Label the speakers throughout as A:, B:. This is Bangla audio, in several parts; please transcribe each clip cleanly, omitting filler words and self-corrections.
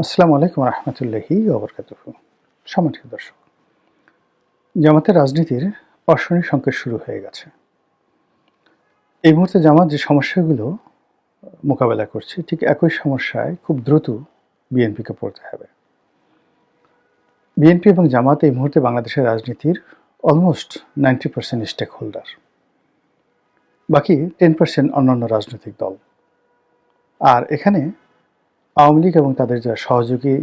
A: আসসালামু আলাইকুম রহমতুল্লাহি ওবরকাতুহু। সম্মানিত দর্শক, জামাতের রাজনীতির অর্শনী সংকেত শুরু হয়ে গেছে। এই মুহূর্তে জামাত যে সমস্যাগুলো মোকাবেলা করছে, ঠিক একই সমস্যায় খুব দ্রুত বিএনপিকে পড়তে হবে। বিএনপি এবং জামাত এই মুহূর্তে বাংলাদেশের রাজনীতির অলমোস্ট 90% স্টেক হোল্ডার। বাকি 10% অন্যান্য রাজনৈতিক দল। আর এখানে আওয়ামী লীগ এবং তাদের যারা সহযোগী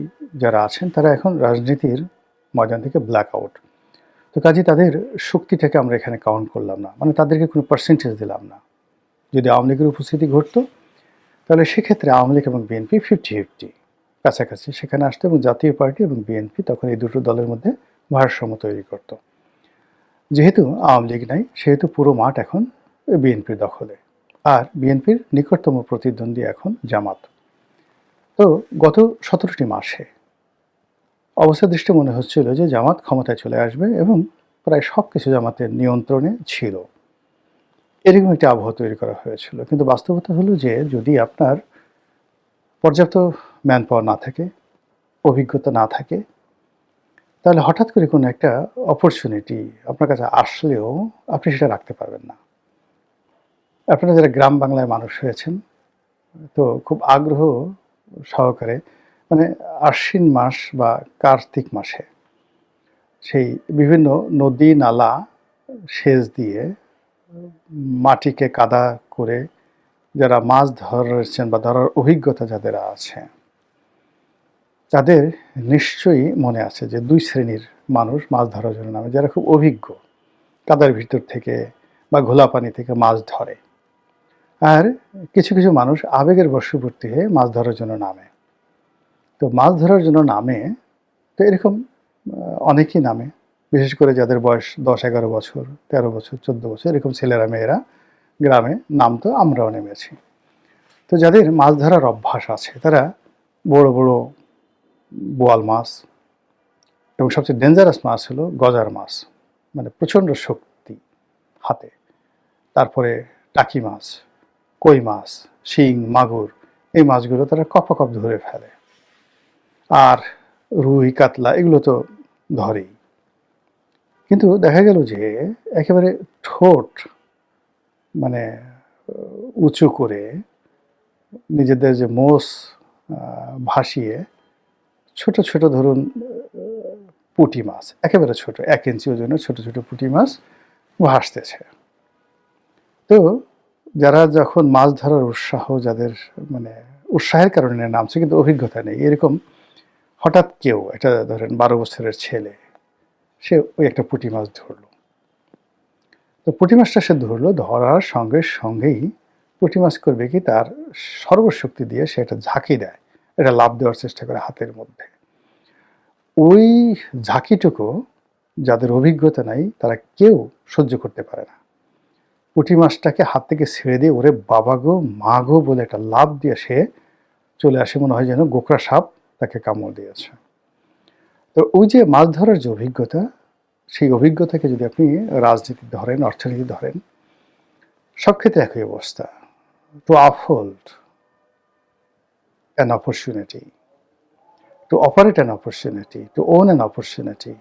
A: যারা আছেন, তারা এখন রাজনীতির ময়দান থেকে ব্ল্যাক আউট। তো কাজেই তাদের শক্তিটাকে আমরা এখানে কাউন্ট করলাম না, মানে তাদেরকে কোনো পার্সেন্টেজ দিলাম না। যদি আওয়ামী লীগের উপস্থিতি ঘটতো, তাহলে সেক্ষেত্রে আওয়ামী লীগ এবং বিএনপি 50-50 কাছাকাছি সেখানে আসতো, এবং জাতীয় পার্টি এবং বিএনপি তখন এই দুটো দলের মধ্যে ভারসাম্য তৈরি করত। যেহেতু আওয়ামী লীগ নাই, সেহেতু পুরো মাঠ এখন বিএনপির দখলে, আর বিএনপির নিকটতম প্রতিদ্বন্দ্বী এখন জামাত। তো গত 17টি মাসে অবস্থা দৃষ্টি মনে হচ্ছিল যে জামাত ক্ষমতায় চলে আসবে, এবং প্রায় সব কিছু জামাতের নিয়ন্ত্রণে ছিল, এরকম একটা আবহাওয়া তৈরি করা হয়েছিল। কিন্তু বাস্তবতা হলো যে যদি আপনার পর্যাপ্ত ম্যান পাওয়ার না থাকে, অভিজ্ঞতা না থাকে, তাহলে হঠাৎ করে কোনো একটা অপরচুনিটি আপনার কাছে আসলেও আপনি সেটা রাখতে পারবেন না। আপনারা যারা গ্রাম বাংলায় মানুষ হয়েছেন, তো খুব আগ্রহ সহকারে, মানে আশ্বিন মাস বা কার্তিক মাসে সেই বিভিন্ন নদী নালা সেচ দিয়ে মাটিকে কাদা করে যারা মাছ ধরেছেন বা ধরার অভিজ্ঞতা যাদের আছে, তাদের নিশ্চয়ই মনে আছে যে দুই শ্রেণীর মানুষ মাছ ধরার জন্য নামে। যারা খুব অভিজ্ঞ, কাদার ভিতর থেকে বা ঘোলা পানি থেকে মাছ ধরে, আর কিছু কিছু মানুষ আবেগের বশবর্তী হয়ে মাছ ধরার জন্য নামে। তো মাছ ধরার জন্য নামে, তো এরকম অনেকেই নামে, বিশেষ করে যাদের বয়স 10-11 বছর, 13 বছর, 14 বছর, এরকম ছেলেরা মেয়েরা গ্রামে নামতো, আমরাও নেমেছি। তো যাদের মাছ ধরার অভ্যাস আছে, তারা বড় বড় বোয়াল মাছ, এবং সবচেয়ে ডেঞ্জারাস মাছ হলো গজার মাছ, মানে প্রচণ্ড শক্তি হাতে। তারপরে টাকি মাছ, কই মাছ, শিং, মাগুর, এই মাছগুলো তারা কপ ধরে ফেলে। আর রুই, কাতলা এগুলো তো ধরেই। কিন্তু দেখা গেল যে একেবারে ঠোঁট মানে উঁচু করে নিজেদের যে মোষ ভাসিয়ে ছোট ছোট, ধরুন পুঁটি মাছ, একেবারে ছোট 1 ইঞ্চি ওজনের ছোট ছোট পুঁটি মাছ ভাসতেছে। তো যারা যখন মাছ ধরার উৎসাহ, যাদের মানে উৎসাহের কারণে নামছে কিন্তু অভিজ্ঞতা নেই, এরকম হঠাৎ কেউ একটা ধরেন 12 বছরের ছেলে, সে ওই একটা পুঁটি মাছ ধরলো। তো পুঁটি মাছটা সে ধরলো, ধরার সঙ্গে সঙ্গেই পুঁটি মাছ করবে কি, তার সর্বশক্তি দিয়ে সে একটা ঝাঁকি দেয়, এটা লাফ দেওয়ার চেষ্টা করে হাতের মধ্যে। ওই ঝাঁকিটুকু যাদের অভিজ্ঞতা নাই, তারা কেউ সহ্য করতে পারে না। পুঁটি মাছটাকে হাত থেকে ছেড়ে দিয়ে ওরে বাবা গো, মা গো বলে একটা লাফ দিয়ে সে চলে আসে, মনে হয় যেন গোকরা সাপ তাকে কামড় দিয়েছে। তো ওই যে মাছ ধরার যে অভিজ্ঞতা, সেই অভিজ্ঞতাকে যদি আপনি রাজনীতি ধরেন, অর্থনীতি ধরেন, সব ক্ষেত্রে একই অবস্থা। Two uphold an opportunity, to operate an opportunity, to own an opportunity,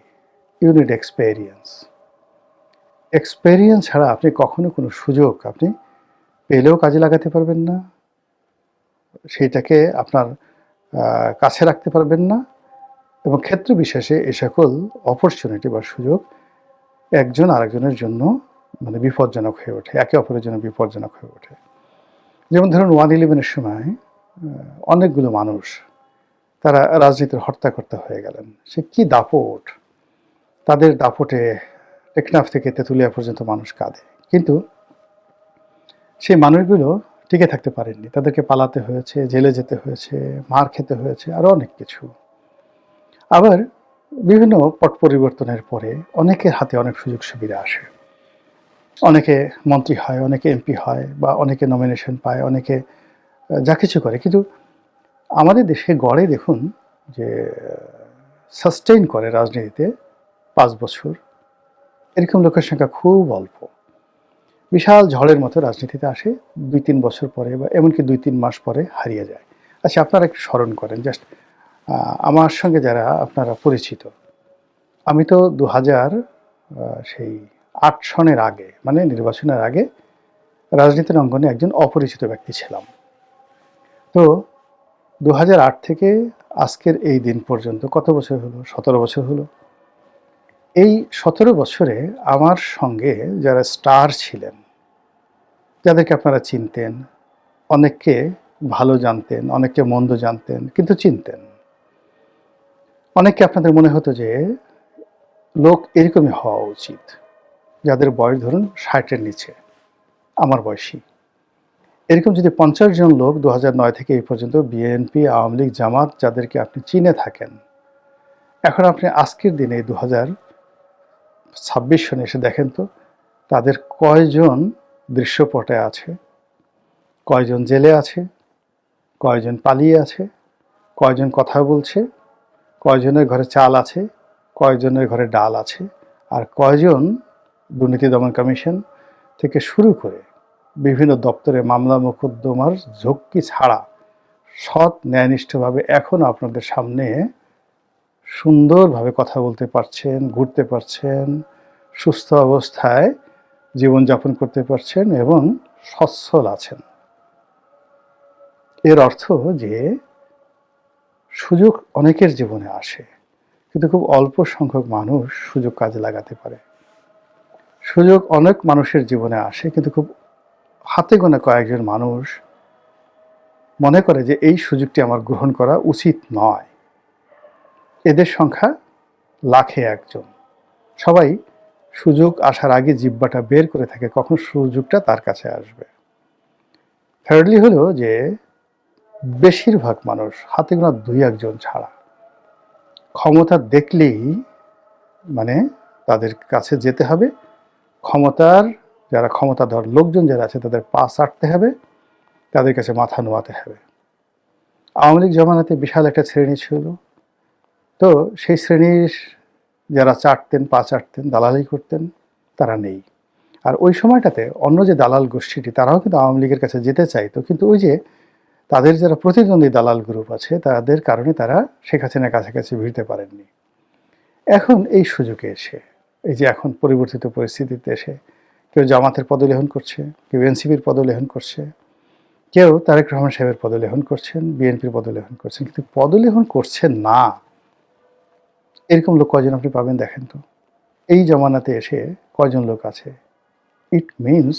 A: you need experience. Experience ছাড়া আপনি কখনো কোনো সুযোগ আপনি পেলেও কাজে লাগাতে পারবেন না, সেইটাকে আপনার কাছে রাখতে পারবেন না, এবং ক্ষেত্র বিশেষে এ সকল অপরচুনিটি বা সুযোগ একজন আরেকজনের জন্য মানে বিপজ্জনক হয়ে ওঠে, একে অপরের জন্য বিপজ্জনক হয়ে ওঠে। যেমন ধরুন 1/11-এর সময় অনেকগুলো মানুষ তারা রাজনীতির হর্তাকর্তা হয়ে গেলেন। সে কি দাপট, তাদের দাপটে টেকনাফ থেকে তেঁতুলিয়া পর্যন্ত মানুষ কাঁদে। কিন্তু সেই মানুষগুলো টিকে থাকতে পারেননি, তাদেরকে পালাতে হয়েছে, জেলে যেতে হয়েছে, মার খেতে হয়েছে, আরও অনেক কিছু। আবার বিভিন্ন পট পরিবর্তনের পরে অনেকের হাতে অনেক সুযোগ সুবিধা আসে, অনেকে মন্ত্রী হয়, অনেকে এমপি হয়, বা অনেকে নমিনেশন পায়, অনেকে যা কিছু করে। কিন্তু আমাদের দেশে গড়ে দেখুন যে সাস্টেইন করে রাজনীতিতে 5 বছর, এরকম লোকের সংখ্যা খুব অল্প। বিশাল ঝড়ের মতো রাজনীতিতে আসে, 2-3 বছর পরে বা এমনকি 2-3 মাস পরে হারিয়ে যায়। আচ্ছা, আপনারা একটু স্মরণ করেন, জাস্ট আমার সঙ্গে যারা আপনারা পরিচিত, আমি তো ২০০০ সেই ৮ সনের আগে মানে নির্বাচনের আগে রাজনীতির অঙ্গনে একজন অপরিচিত ব্যক্তি ছিলাম। তো ২০০৮ থেকে আজকের এই দিন পর্যন্ত কত বছর হলো? ১৭ বছর হলো। এই ১৭ বছরে আমার সঙ্গে যারা স্টার ছিলেন, যাদেরকে আপনারা চিনতেন, অনেককে ভালো জানতেন, অনেককে মন্দ জানতেন, কিন্তু চিনতেন। অনেককে আপনাদের মনে হতো যে লোক এরকমই হওয়া উচিত, যাদের বয়স ধরুন ৬০-এর নিচে, আমার বয়সী। এরকম যদি ৫০ জন লোক ২০০৯ থেকে এই পর্যন্ত বিএনপি, আওয়ামী লীগ, জামাত যাদেরকে আপনি চিনে থাকেন, এখন আপনি আজকের দিনে ২০২৬ সনে এসে দেখেন তো তাদের কয়জন দৃশ্যপটে আছে, কয়জন জেলে আছে, কয়জন পালিয়ে আছে, কয়জন কথা বলছে, কয়জনের ঘরে চাল আছে, কয়জনের ঘরে ডাল আছে, আর কয়জন দুর্নীতি দমন কমিশন থেকে শুরু করে বিভিন্ন দপ্তরে মামলা মোকদ্দমার ঝক্কি ছাড়া সৎ ন্যায়নিষ্ঠভাবে এখনও আপনাদের সামনে সুন্দরভাবে কথা বলতে পারছেন, ঘুরতে পারছেন, সুস্থ অবস্থায় জীবনযাপন করতে পারছেন এবং সচ্ছল আছেন। এর অর্থ যে সুযোগ অনেকের জীবনে আসে, কিন্তু খুব অল্প সংখ্যক মানুষ সুযোগ কাজে লাগাতে পারে। সুযোগ অনেক মানুষের জীবনে আসে, কিন্তু খুব হাতে গোনা কয়েকজন মানুষ মনে করে যে এই সুযোগটি আমার গ্রহণ করা উচিত নয়। এদের সংখ্যা লাখে একজন। সবাই সুযোগ আসার আগে জিহ্বাটা বের করে থাকে কখন সুযোগটা তার কাছে আসবে। থার্ডলি হলো যে বেশিরভাগ মানুষ হাতে গোনা ২-১ জন ছাড়া ক্ষমতা দেখলেই মানে তাদের কাছে যেতে হবে, ক্ষমতার যারা ক্ষমতাধর লোকজন যারা আছে তাদের পা চাটতে হবে, তাদের কাছে মাথা নোয়াতে হবে। আওয়ামী লীগ জমানাতে বিশাল একটা শ্রেণী ছিল, তো সেই শ্রেণীর যারা চাটতেন, পা চাটতেন, দালালি করতেন, তারা নেই। আর ওই সময়টাতে অন্য যে দালাল গোষ্ঠীটি তারাও কিন্তু আওয়ামী লীগের কাছে যেতে চাইতো, কিন্তু ওই যে তাদের যারা প্রতিদ্বন্দ্বী দালাল গ্রুপ আছে তাদের কারণে তারা শেখ হাসিনার কাছাকাছি ভিড়তে পারেননি। এখন এই সুযোগে এসে, এই যে এখন পরিবর্তিত পরিস্থিতিতে এসে কেউ জামাতের পদলেহন করছে, কেউ এনসিপির পদলেহন করছে, কেউ তারেক রহমান সাহেবের পদলেহন করছেন, বিএনপির পদলেহন করছেন, কিন্তু পদলেহন করছেন না এরকম লোক কয়জন আপনি পাবেন দেখেন তো। এই জমানাতে এসে কয়জন লোক আছে? ইট মিনস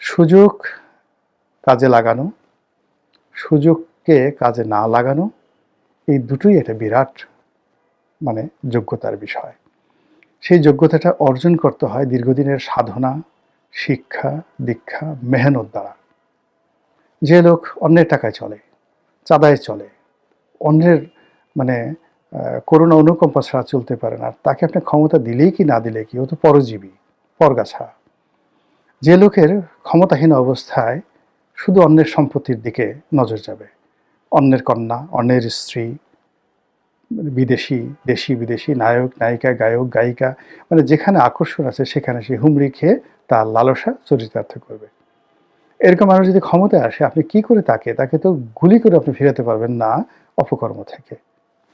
A: সুযোগ কাজে লাগানো, সুযোগকে কাজে না লাগানো, এই দুটোই একটা বিরাট মানে যোগ্যতার বিষয়। সেই যোগ্যতাটা অর্জন করতে হয় দীর্ঘদিনের সাধনা, শিক্ষা, দীক্ষা, মেহনত দ্বারা। যে লোক অন্যের টাকায় চলে, চাঁদায় চলে, অন্যের মানে করুণা অনুকম্পা ছাড়া চলতে পারে না, তাকে আপনি ক্ষমতা দিলেই কি না দিলে কি, ও তো পরজীবী, পরগাছা। যে লোকের ক্ষমতাহীন অবস্থায় শুধু অন্যের সম্পত্তির দিকে নজর যাবে, অন্যের কন্যা, অন্যের স্ত্রী, বিদেশি, দেশি বিদেশি, নায়ক নায়িকা, গায়ক গায়িকা, মানে যেখানে আকর্ষণ আছে সেখানে সে হুমড়ি খেয়ে তার লালসা চরিতার্থ করবে। এরকম মানুষ যদি ক্ষমতায় আসে, আপনি কি করে তাকে তো গুলি করে আপনি ফিরাতে পারবেন না অপকর্ম থেকে।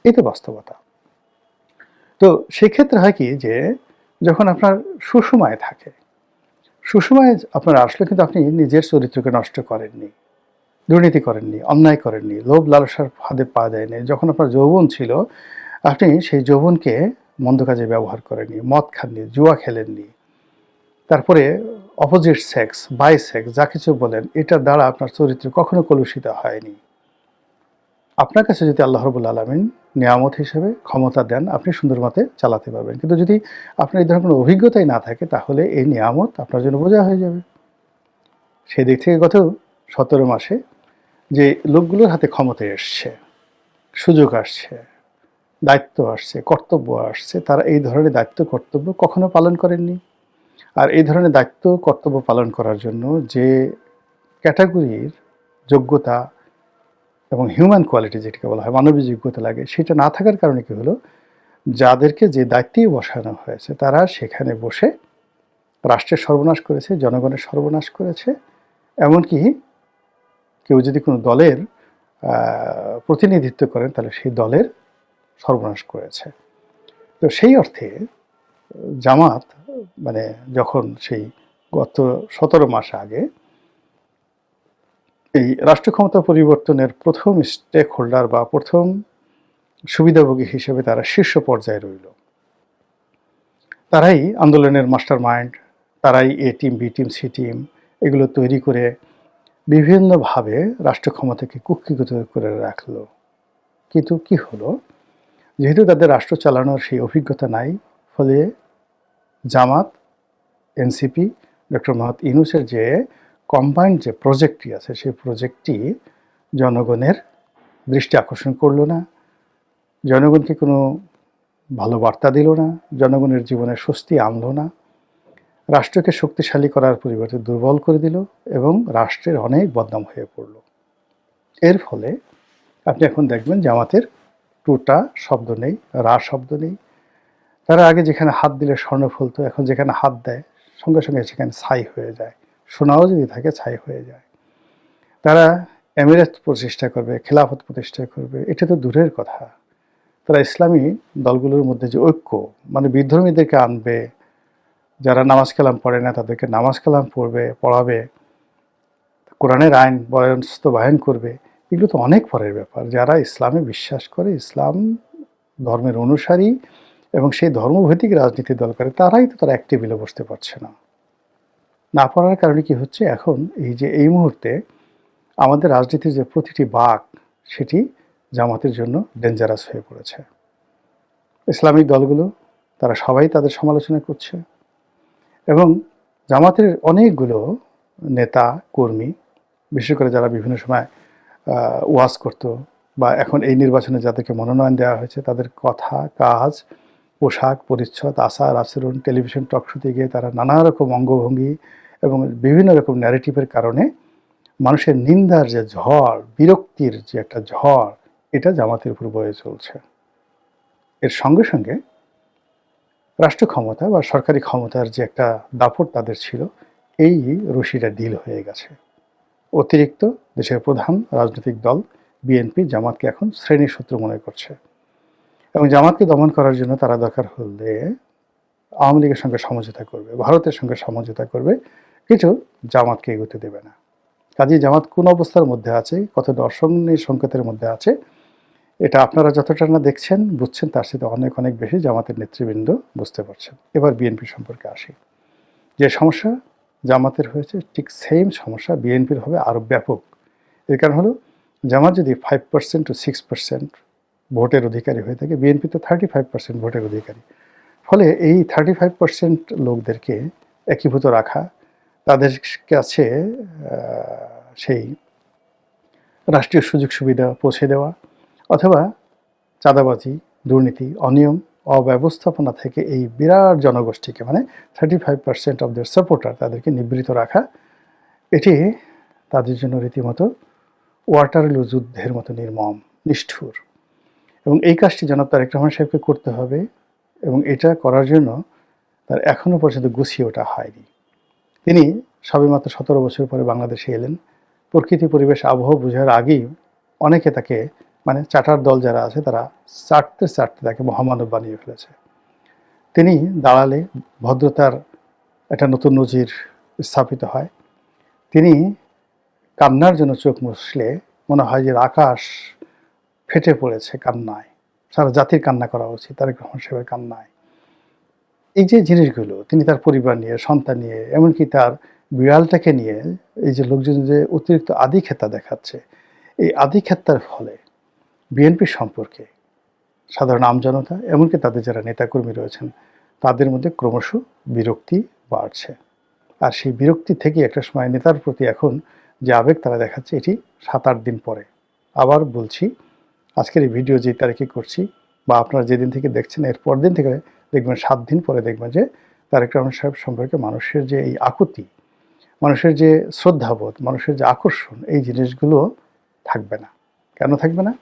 A: এই তো বাস্তবতা। তো সেক্ষেত্রে হয় কি যে যখন আপনার সুসময় থাকে, সুসময়ে আপনার আসলে কিন্তু আপনি নিজের চরিত্রকে নষ্ট করেননি, দুর্নীতি করেননি, অন্যায় করেননি, লোভ লালসার ফাঁদে পা দেয়নি। যখন আপনার যৌবন ছিল, আপনি সেই যৌবনকে মন্দ কাজে ব্যবহার করেননি, মদ খাননি, জুয়া খেলেননি, তারপরে অপোজিট সেক্স, বাই সেক্স যা কিছু বলেন, এটার দ্বারা আপনার চরিত্র কখনো কলুষিত হয়নি। আপনার কাছে যদি আল্লাহ রাব্বুল আলামিন নিয়ামত হিসেবে ক্ষমতা দেন, আপনি সুন্দর মতে চালাতে পারবেন। কিন্তু যদি আপনার এই ধরনের কোনো অভিজ্ঞতাই না থাকে, তাহলে এই নিয়ামত আপনার জন্য বোঝা হয়ে যাবে। সেই দিক থেকে গত ১৭ মাসে যে লোকগুলোর হাতে ক্ষমতা এসছে, সুযোগ আসছে, দায়িত্ব আসছে, কর্তব্য আসছে, তারা এই ধরনের দায়িত্ব কর্তব্য কখনো পালন করেননি। আর এই ধরনের দায়িত্ব কর্তব্য পালন করার জন্য যে ক্যাটাগরির যোগ্যতা এবং হিউম্যান কোয়ালিটি যেটাকে বলা হয়, মানবিক যোগ্যতা লাগে, সেটা না থাকার কারণে কী হলো, যাদেরকে যে দায়িত্বেই বসানো হয়েছে তারা সেখানে বসে রাষ্ট্রের সর্বনাশ করেছে, জনগণের সর্বনাশ করেছে। এমনকি কেউ যদি কোনো দলের প্রতিনিধিত্ব করেন, তাহলে সেই দলের সর্বনাশ করেছে। তো সেই অর্থে জামাত মানে যখন সেই গত 17 মাস আগে এই রাষ্ট্র ক্ষমতা পরিবর্তনের প্রথম স্টেক হোল্ডার বা প্রথম সুবিধাভোগী হিসেবে তারা শীর্ষ পর্যায়ে রইল, তারাই আন্দোলনের মাস্টার মাইন্ড, তারাই A team, B team, C team এগুলো তৈরি করে বিভিন্নভাবে রাষ্ট্র ক্ষমতাকে কুক্ষিগত করে রাখলো। কিন্তু কি হলো, যেহেতু তাদের রাষ্ট্র চালানোর সেই অভিজ্ঞতা নাই, ফলে জামাত, এনসিপি, ডক্টর মোহাম্মদ ইউনূসের যে কম্বাইন্ড যে প্রজেক্টটি আছে, সেই প্রজেক্টটি জনগণের দৃষ্টি আকর্ষণ করলো না, জনগণকে কোনো ভালো বার্তা দিল না, জনগণের জীবনে স্বস্তি আনলো না, রাষ্ট্রকে শক্তিশালী করার পরিবর্তে দুর্বল করে দিল এবং রাষ্ট্রের অনেক বদনাম হয়ে পড়ল। এর ফলে আপনি এখন দেখবেন জামাতের টুটা শব্দ নেই, রা শব্দ নেই। তারা আগে যেখানে হাত দিলে স্বর্ণ ফলতো, এখন যেখানে হাত দেয় সঙ্গে সঙ্গে সেখানে ছাই হয়ে যায়, সোনাও যদি থাকে ছাই হয়ে যায়। তারা এমিরেট প্রতিষ্ঠা করবে, খেলাফত প্রতিষ্ঠা করবে, এটা তো দূরের কথা। তারা ইসলামী দলগুলোর মধ্যে যে ঐক্য, মানে বিধর্মীদেরকে আনবে, যারা নামাজ কালাম পড়ে না তাদেরকে নামাজ কালাম পড়াবে, কোরআনের আইন বাস্তবায়ন করবে, এগুলো তো অনেক পরের ব্যাপার। যারা ইসলামে বিশ্বাস করে, ইসলাম ধর্মের অনুসারী এবং সেই ধর্মভিত্তিক রাজনীতি দল করে, তারাই তো তারা এক টেবিলে বসতে পারছে না। না পারার কারণে কি হচ্ছে, এখন এই যে এই মুহূর্তে আমাদের রাজনীতির যে প্রতিটি বাঁক, সেটি জামাতের জন্য ডেঞ্জারাস হয়ে পড়েছে। ইসলামিক দলগুলো তারা সবাই তাদের সমালোচনা করছে এবং জামাতের অনেকগুলো নেতা কর্মী, বিশেষ করে যারা বিভিন্ন সময় ওয়াজ করতো বা এখন এই নির্বাচনে যাদেরকে মনোনয়ন দেওয়া হয়েছে, তাদের কথা, কাজ, পোশাক পরিচ্ছদ, আচার আচরণ, টেলিভিশন টকশোতে গিয়ে তারা নানা রকম অঙ্গভঙ্গি এবং বিভিন্ন রকম ন্যারেটিভের কারণে মানুষের নিন্দার যে ঝড়, বিরক্তির যে একটা ঝড়, এটা জামাতের উপর বয়ে চলছে। এর সঙ্গে সঙ্গে রাষ্ট্র ক্ষমতা বা সরকারি ক্ষমতার যে একটা দাপট তাদের ছিল, এই রশিটা ঢিল হয়ে গেছে। অতিরিক্ত দেশের প্রধান রাজনৈতিক দল বিএনপি জামাতকে এখন শ্রেণীর শত্রু মনে করছে এবং জামাতকে দমন করার জন্য তারা দরকার হলে আওয়ামী লীগের সঙ্গে সমঝোতা করবে, ভারতের সঙ্গে সমঝোতা করবে, কিছু জামাতকে এগোতে দেবে না। কাজেই জামাত কোন অবস্থার মধ্যে আছে, কতটা অসংগী সংকেতের মধ্যে আছে, এটা আপনারা যতটা না দেখছেন বুঝছেন, তার সাথে অনেক অনেক বেশি জামাতের নেতৃবৃন্দ বুঝতে পারছেন। এবার বিএনপি সম্পর্কে আসি। যে সমস্যা জামাতের হয়েছে, ঠিক সেম সমস্যা বিএনপির হবে আরও ব্যাপক। এর কারণ হলো, জামাত যদি 5% to 6% ভোটের অধিকারী হয়ে থাকে, বিএনপি তো 35% ভোটের অধিকারী। ফলে এই 35% লোকদেরকে একীভূত রাখা, তাদের কাছে সেই রাষ্ট্রীয় সুযোগ সুবিধা পৌঁছে দেওয়া, অথবা চাঁদাবাজি, দুর্নীতি, অনিয়ম, অব্যবস্থাপনা থেকে এই বিরাট জনগোষ্ঠীকে, মানে 35% অফ দেয়ার সাপোর্টার, তাদেরকে নিবৃত রাখা, এটি তাদের জন্য রীতিমতো ওয়াটারলু যুদ্ধের মতো নির্মম, নিষ্ঠুর। এবং এই কাজটি জনাব তারেক রহমান সাহেবকে করতে হবে এবং এটা করার জন্য তার এখনও পর্যন্ত গুছিয়ে ওঠা হয়নি। তিনি সবেমাত্র 17 বছর পরে বাংলাদেশে এলেন। প্রকৃতি, পরিবেশ, আবহাওয়া বোঝার আগেই অনেকে তাকে, মানে চাটার দল যারা আছে, তারা চাটতে চাটতে তাকে মহামানব বানিয়ে ফেলেছে। তিনি দাঁড়ালে ভদ্রতার একটা নতুন নজির স্থাপিত হয়। তিনি কান্নার জন্য চোখ মুছলে মনে হয় যে আকাশ ফেটে পড়েছে কান্নায়, সারা জাতির কান্না করা উচিত তারেক রহমান সাহেবের কান্নায়। এই যে জিনিসগুলো তিনি তার পরিবার নিয়ে, সন্তান নিয়ে, এমনকি তার বিড়ালটাকে নিয়ে, এই যে লোকজন যে অতিরিক্ত আধিক্ষেতা দেখাচ্ছে, এই আধিক্ষেতার ফলে বিএনপি সম্পর্কে সাধারণ আমজনতা, এমনকি তাদের যারা নেতাকর্মী রয়েছেন, তাদের মধ্যে ক্রমশ বিরক্তি বাড়ছে। আর সেই বিরক্তি থেকে একটা সময় নেতার প্রতি এখন যে আবেগ তারা দেখাচ্ছে, এটি 7-8 দিন পরে। আবার বলছি, আজকের এই ভিডিও যে তারিখে করছি বা আপনারা যেদিন থেকে দেখছেন, এর পর দিন থেকে দেখবেন 7 দিন পরে দেখবেন যে তারেক রহমান সাহেব সম্পর্কে মানুষের যে এই আকুতি, মানুষের যে শ্রদ্ধাবোধ, মানুষের যে আকর্ষণ, এই জিনিসগুলো থাকবে না। কেন থাকবে না?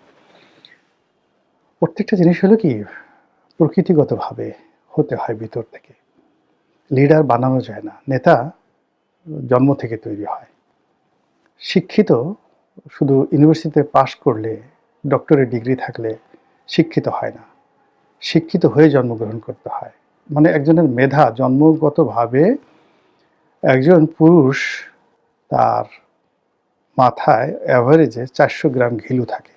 A: প্রত্যেকটা জিনিস হলো কি, প্রকৃতিগতভাবে হতে হয় ভিতর থেকে। লিডার বানানো যায় না, নেতা জন্ম থেকে তৈরি হয়। শিক্ষিত শুধু ইউনিভার্সিটিতে পাশ করলে, ডক্টরেট ডিগ্রি থাকলে শিক্ষিত হয় না, শিক্ষিত হয়ে জন্মগ্রহণ করতে হয়। মানে একজনের মেধা জন্মগতভাবে, একজন পুরুষ তার মাথায় অ্যাভারেজে 400 গ্রাম ঘিলু থাকে,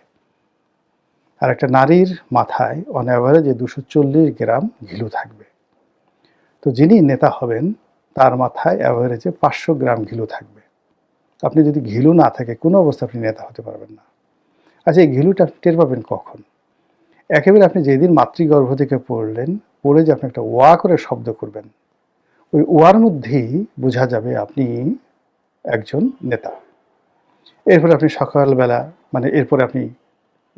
A: আর একটা নারীর মাথায় অন অ্যাভারেজে 240 গ্রাম ঘিলু থাকবে। তো যিনি নেতা হবেন তার মাথায় অ্যাভারেজে 500 গ্রাম ঘিলু থাকবে। আপনি যদি ঘিলু না থাকে কোনো অবস্থায় আপনি নেতা হতে পারবেন না। আচ্ছা, এই ঘিলুটা আপনি টের পাবেন কখন? একেবারে আপনি যেদিন মাতৃগর্ভ থেকে পড়লেন, পড়ে যে আপনি একটা ওয়া করে শব্দ করবেন, ওই ওয়ার মধ্যেই বোঝা যাবে আপনি একজন নেতা। এরপরে আপনি সকালবেলা, মানে এরপরে আপনি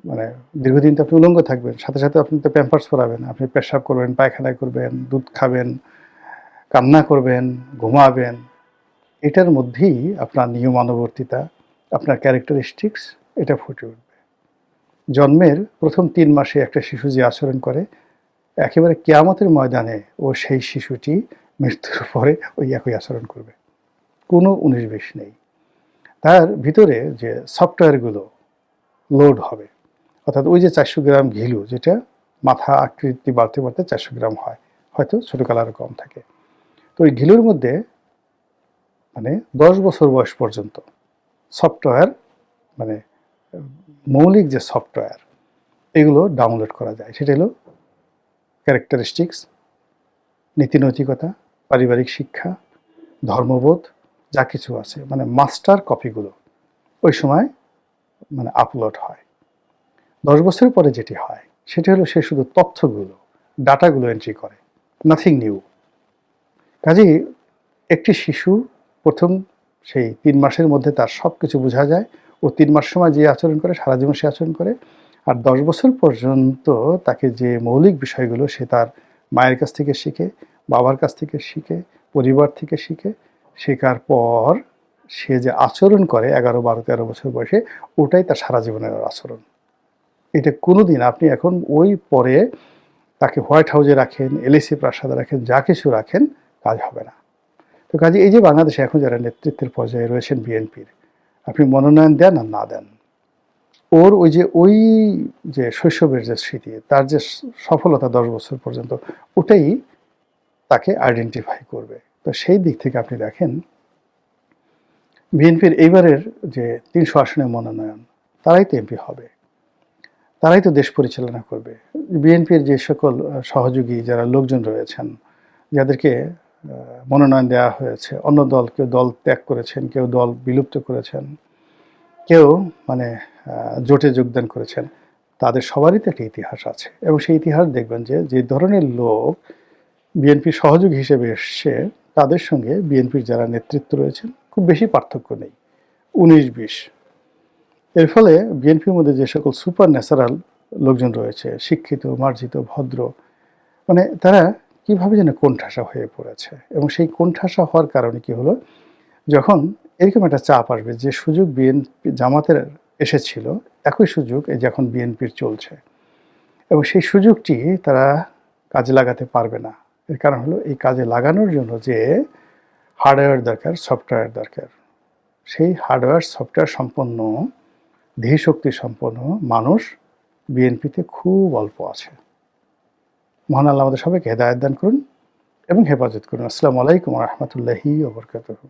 A: মানে দীর্ঘদিন তো আপনি উলঙ্গ থাকবেন, সাথে সাথে আপনি তো প্যাম্পার্স পরাবেন, আপনি পেশাব করবেন, পায়খানা করবেন, দুধ খাবেন, কান্না করবেন, ঘুমাবেন। এটার মধ্যেই আপনার নিয়মানুবর্তিতা, আপনার ক্যারেক্টারিস্টিক্স এটা ফুটে উঠবে। জন্মের প্রথম ৩ মাসে একটা শিশু যে আচরণ করে, একেবারে কিয়ামতের ময়দানে ও সেই শিশুটি মৃত্যুর পরে ওই একই আচরণ করবে। কোনো ১৯-২০ নেই। তার ভিতরে যে সফটওয়্যারগুলো লোড হবে, অর্থাৎ ওই যে 400 গ্রাম ঘিলু, যেটা মাথা আকৃতি বাড়তে বাড়তে 400 গ্রাম হয়, হয়তো ছোটোকালে আরও কম থাকে। তো ওই ঘিলুর মধ্যে মানে 10 বছর বয়স পর্যন্ত সফটওয়্যার, মানে মৌলিক যে সফটওয়্যার, এগুলো ডাউনলোড করা যায়। সেটা হলো ক্যারেক্টারিস্টিক্স, নীতিনৈতিকতা, পারিবারিক শিক্ষা, ধর্মবোধ, যা কিছু আছে, মানে মাস্টার কপিগুলো ওই সময় মানে আপলোড হয়। 10 বছরের পরে যেটি হয় সেটি হলো সে শুধু তথ্যগুলো, ডাটাগুলো এন্ট্রি করে, নাথিং নিউ। কাজেই একটি শিশু প্রথম সেই 3 মাসের মধ্যে তার সব কিছু বোঝা যায়। ও 3 মাস সময় যে আচরণ করে সারা জীবন সে আচরণ করে। আর 10 বছর পর্যন্ত তাকে যে মৌলিক বিষয়গুলো সে তার মায়ের কাছ থেকে শিখে, বাবার কাছ থেকে শিখে, পরিবার থেকে শিখে, শেখার পর সে যে আচরণ করে 11, 12, 13 বছর বয়সে, ওটাই তার সারা জীবনের আচরণ। এটা কোনোদিন আপনি এখন ওই পরে তাকে হোয়াইট হাউসে রাখেন, এলএসি প্রাসাদে রাখেন, যা কিছু রাখেন, কাজ হবে না। তো কাজে এই যে বাংলাদেশে এখন যারা নেতৃত্বের পর্যায়ে রয়েছেন বিএনপির, আপনি মনোনয়ন দেন আর না দেন, ওর ওই যে শৈশবের যে স্মৃতি, তার যে সফলতা 10 বছর পর্যন্ত, ওটাই তাকে আইডেন্টিফাই করবে। তো সেই দিক থেকে আপনি দেখেন বিএনপির এইবারের যে 300 আসনের মনোনয়ন, তারাই তো এমপি হবে, তারাই তো দেশ পরিচালনা করবে। বিএনপির যে সকল সহযোগী যারা লোকজন রয়েছেন, যাদেরকে মনোনয়ন দেওয়া হয়েছে, অন্য দল, কেউ দল ত্যাগ করেছেন, কেউ দল বিলুপ্ত করেছেন, কেউ মানে জোটে যোগদান করেছেন, তাদের সবারই তো একটা ইতিহাস আছে। এবং সেই ইতিহাস দেখবেন যে ধরনের লোক বিএনপির সহযোগী হিসেবে এসছে, তাদের সঙ্গে বিএনপির যারা নেতৃত্ব রয়েছেন খুব বেশি পার্থক্য নেই, 19-20। এর ফলে বিএনপির মধ্যে যে সকল সুপার ন্যাচারাল লোকজন রয়েছে, শিক্ষিত, মার্জিত, ভদ্র, মানে তারা কিভাবে যেন কোণঠাসা হয়ে পড়েছে। এবং সেই কোণঠাসা হওয়ার কারণে কি হলো, যখন এরকম একটা চাপ আসবে, যে সুযোগ বিএনপি জামাতের এসেছিল, একই সুযোগ এই যে এখন বিএনপির চলছে, এবং সেই সুযোগটি তারা কাজে লাগাতে পারবে না। এর কারণ হলো, এই কাজে লাগানোর জন্য যে হার্ডওয়্যার দরকার, সফটওয়্যার দরকার, সেই হার্ডওয়্যার সফটওয়্যার সম্পন্ন, ধীশক্তি সম্পন্ন মানুষ বিএনপিতে খুব অল্প আছে। মহান আল্লাহ আমাদের সবাইকে হেদায়েত দান করুন এবং হেফাজত করুন। আসসালামু আলাইকুম ওয়া রাহমাতুল্লাহি ওয়া বারাকাতুহু।